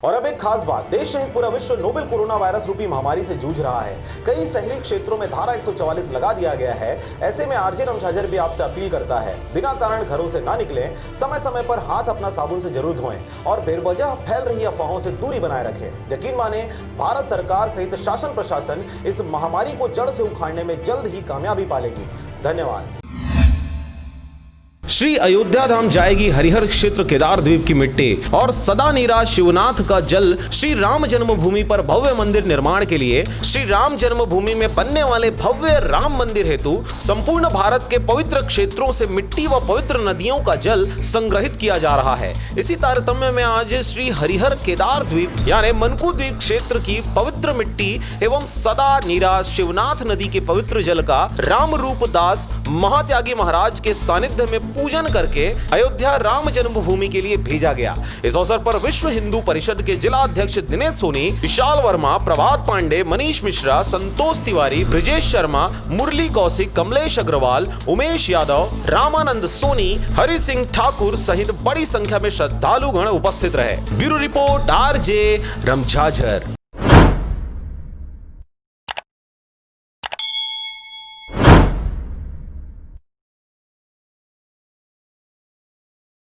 और अब एक खास बात, देश सहित पूरा विश्व नोवेल कोरोना वायरस रूपी महामारी से जूझ रहा है। कई शहरी क्षेत्रों में धारा 144 लगा दिया गया है। ऐसे में आरजे रमझाझर भी आपसे अपील करता है, बिना कारण घरों से ना निकलें, समय समय पर हाथ अपना साबुन से जरूर धोएं और बेवजह फैल रही अफवाहों से दूरी बनाए रखें। यकीन माने, भारत सरकार सहित शासन प्रशासन इस महामारी को जड़ से उखाड़ने में जल्द ही कामयाबी पालेगी। धन्यवाद। श्री अयोध्या धाम जाएगी हरिहर क्षेत्र केदार द्वीप की मिट्टी और सदा निराश शिवनाथ का जल। श्री राम जन्मभूमि पर भव्य मंदिर निर्माण के लिए श्री राम जन्मभूमि में बनने वाले भव्य राम मंदिर हेतु संपूर्ण भारत के पवित्र क्षेत्रों से मिट्टी व पवित्र नदियों का जल संग्रहित किया जा रहा है। इसी तारतम्य में आज श्री हरिहर केदार द्वीप यानी मनकू द्वीप क्षेत्र की पवित्र मिट्टी एवं सदा निराश शिवनाथ नदी के पवित्र जल का राम रूप दास महात्यागी महाराज के सानिध्य में पूजन करके अयोध्या राम जन्मभूमि के लिए भेजा गया। इस अवसर पर विश्व हिंदू परिषद के जिला अध्यक्ष दिनेश सोनी, विशाल वर्मा, प्रभात पांडे, मनीष मिश्रा, संतोष तिवारी, ब्रिजेश शर्मा, मुरली कौशिक, कमलेश अग्रवाल, उमेश यादव, रामानंद सोनी, हरि सिंह ठाकुर सहित बड़ी संख्या में श्रद्धालुगण उपस्थित रहे। Bureau report RJ रमझाझर।